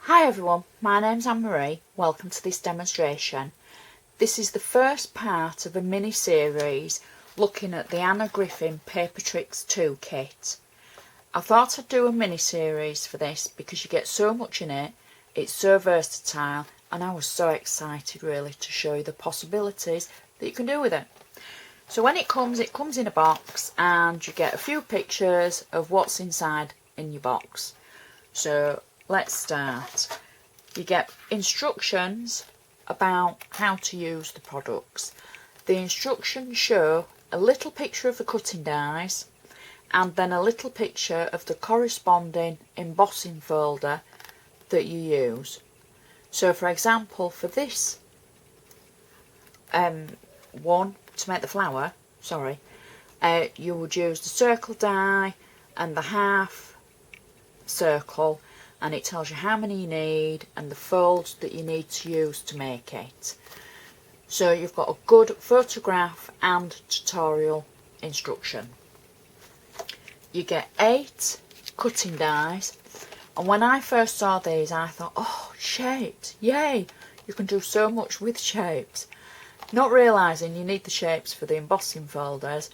Hi everyone, my name's Anne-Marie. Welcome to this demonstration. This is the first part of a mini-series looking at the Anna Griffin Paper Tricks 2 kit. I thought I'd do a mini-series for this because you get so much in it, it's so versatile, and I was so excited really to show you the possibilities that you can do with it. So when it comes in a box and you get a few pictures of what's inside in your box. So let's start. You get instructions about how to use the products. The instructions show a little picture of the cutting dies and then a little picture of the corresponding embossing folder that you use. So for example, for this one, to make the flower, you would use the circle die and the half circle, and it tells you how many you need and the folds that you need to use to make it. So you've got a good photograph and tutorial instruction. You get 8 cutting dies, and when I first saw these I thought, oh, shapes, yay, you can do so much with shapes, not realising you need the shapes for the embossing folders.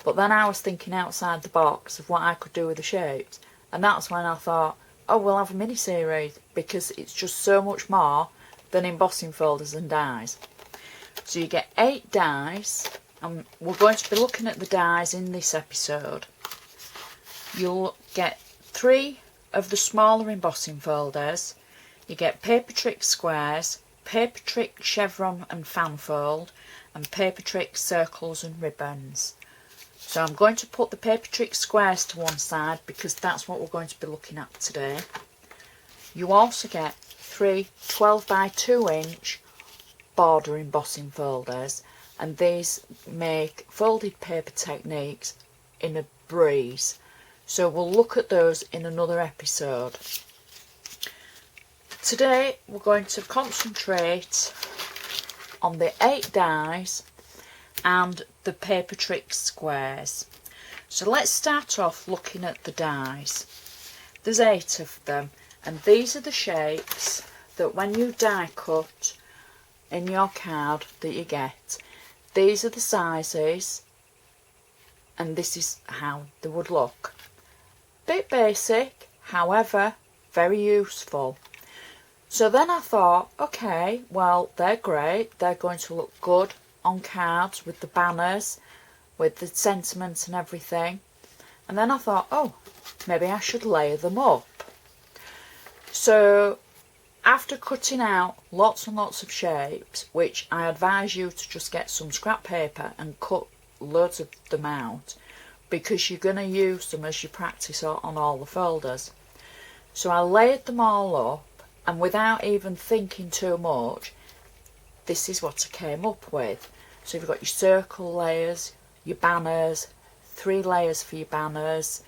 But then I was thinking outside the box of what I could do with the shapes, and that's when I thought, oh, we'll have a mini series because it's just so much more than embossing folders and dies. So you get 8 dies, and we're going to be looking at the dies in this episode. You'll get 3 of the smaller embossing folders. You get Paper Trick Squares, Paper Trick Chevron and Fan Fold, and Paper Trick Circles and Ribbons. So I'm going to put the Paper Trick Squares to one side because that's what we're going to be looking at today. You also get 3 12 by 2 inch border embossing folders, and these make folded paper techniques in a breeze. So we'll look at those in another episode. Today we're going to concentrate on the 8 dies and the Paper Trick Squares. So let's start off looking at the dies. There's 8 of them, and these are the shapes that when you die cut in your card that you get. These are the sizes, and this is how they would look. Bit basic, however very useful. So then I thought, okay, well, they're great, they're going to look good on cards with the banners, with the sentiment and everything. And then I thought, oh, maybe I should layer them up. So after cutting out lots and lots of shapes, which I advise you to just get some scrap paper and cut loads of them out, because you're going to use them as you practice on all the folders. So I layered them all up, and without even thinking too much, this is what I came up with. So you've got your circle layers, your banners, 3 layers for your banners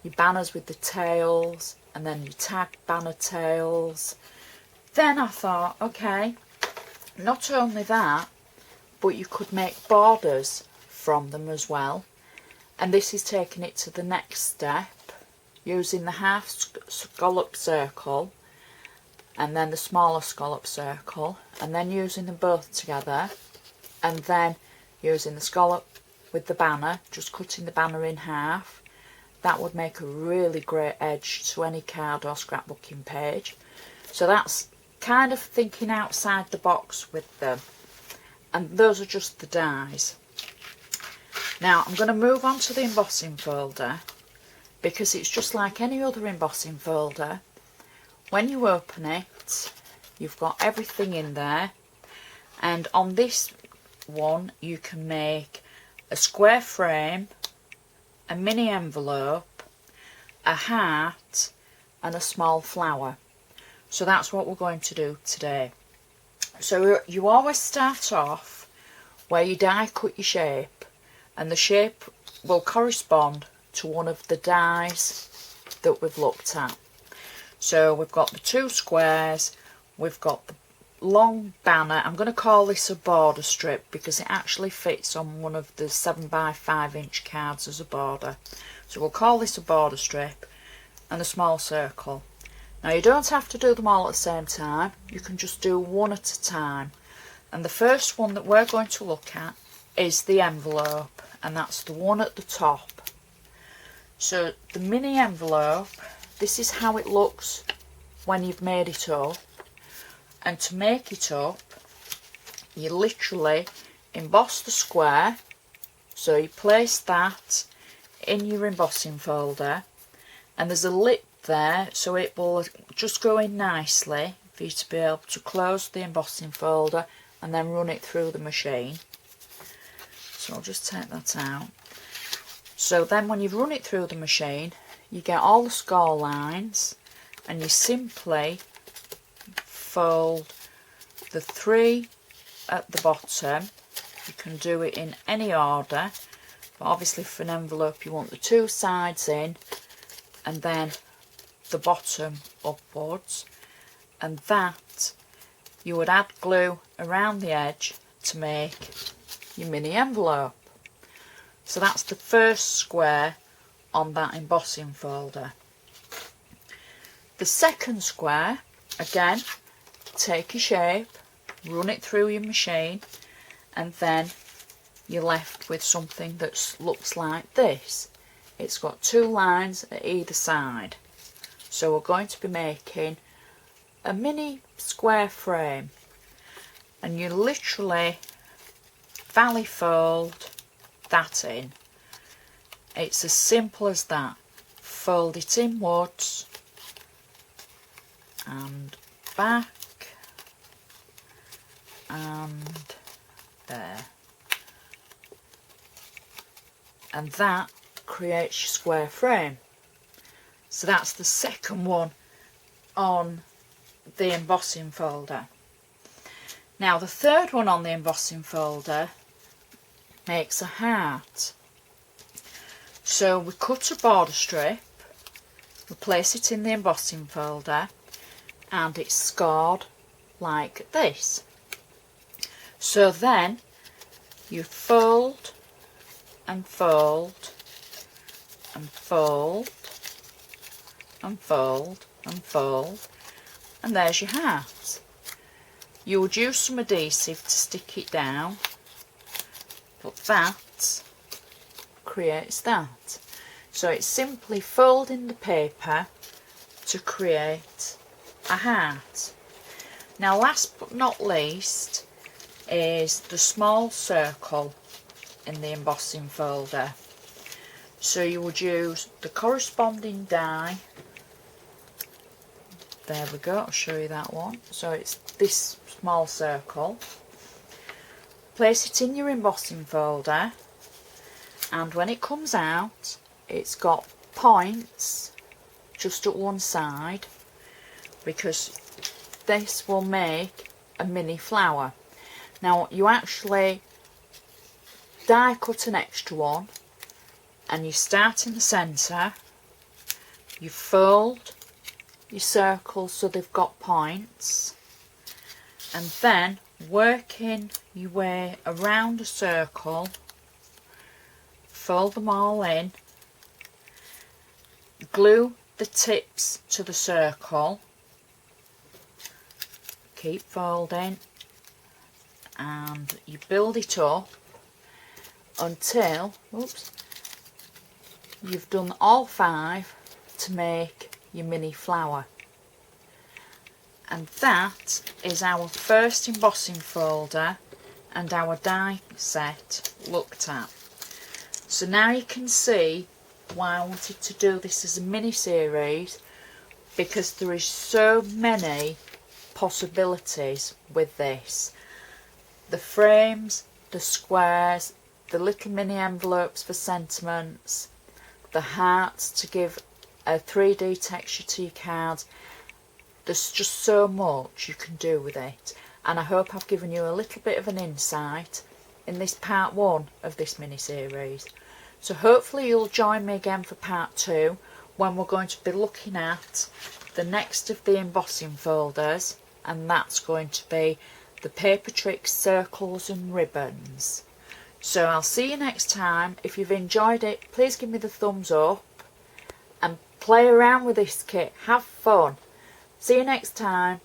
with the tails, and then your tag banner tails. Then I thought, okay, not only that, but you could make borders from them as well. And this is taking it to the next step, using the half scallop circle and then the smaller scallop circle, and then using them both together, and then using the scallop with the banner, just cutting the banner in half. That would make a really great edge to any card or scrapbooking page. So that's kind of thinking outside the box with them. And those are just the dies. Now I'm going to move on to the embossing folder, because it's just like any other embossing folder. When you open it, you've got everything in there, and on this one you can make a square frame, a mini envelope, a heart and a small flower. So that's what we're going to do today. So you always start off where you die cut your shape, and the shape will correspond to one of the dies that we've looked at. So we've got the 2 squares, we've got the long banner. I'm going to call this a border strip because it actually fits on one of the 7 by 5 inch cards as a border. So we'll call this a border strip, and a small circle. Now you don't have to do them all at the same time, you can just do one at a time. And the first one that we're going to look at is the envelope, and that's the one at the top. So the mini envelope, this is how it looks when you've made it up. And to make it up, you literally emboss the square, so you place that in your embossing folder, and there's a lip there so it will just go in nicely for you to be able to close the embossing folder and then run it through the machine. So I'll just take that out. So then when you've run it through the machine, you get all the score lines, and you simply fold the 3 at the bottom. You can do it in any order, but obviously for an envelope you want the 2 sides in and then the bottom upwards, and that you would add glue around the edge to make your mini envelope. So that's the first square on that embossing folder. The second square, again, take your shape, run it through your machine, and then you're left with something that looks like this. It's got 2 lines at either side. So we're going to be making a mini square frame, and you literally valley fold that in. It's as simple as that. Fold it inwards and back and there, and that creates your square frame. So that's the second one on the embossing folder. Now the third one on the embossing folder makes a heart. So we cut a border strip, we place it in the embossing folder, and it's scored like this. So then you fold and fold and fold and fold and fold, and there's your heart. You would use some adhesive to stick it down, but that creates that. So it's simply folding the paper to create a heart. Now last but not least is the small circle in the embossing folder. So you would use the corresponding die. There we go, I'll show you that one. So it's this small circle. Place it in your embossing folder, and when it comes out, it's got points just at one side, because this will make a mini flower. Now you actually die cut an extra one, and you start in the centre, you fold your circles so they've got points, and then working your way around a circle, fold them all in, glue the tips to the circle, keep folding, and you build it up until you've done all 5 to make your mini flower. And that is our first embossing folder and our die set looked at. So now you can see why I wanted to do this as a mini series, because there is so many possibilities with this. The frames, the squares, the little mini envelopes for sentiments, the hearts to give a 3D texture to your cards. There's just so much you can do with it, and I hope I've given you a little bit of an insight in this part 1 of this mini series. So hopefully you'll join me again for part 2, when we're going to be looking at the next of the embossing folders, and that's going to be the Paper Tricks circles and ribbons. So I'll see you next time. If you've enjoyed it, please give me the thumbs up and play around with this kit, have fun. See you next time.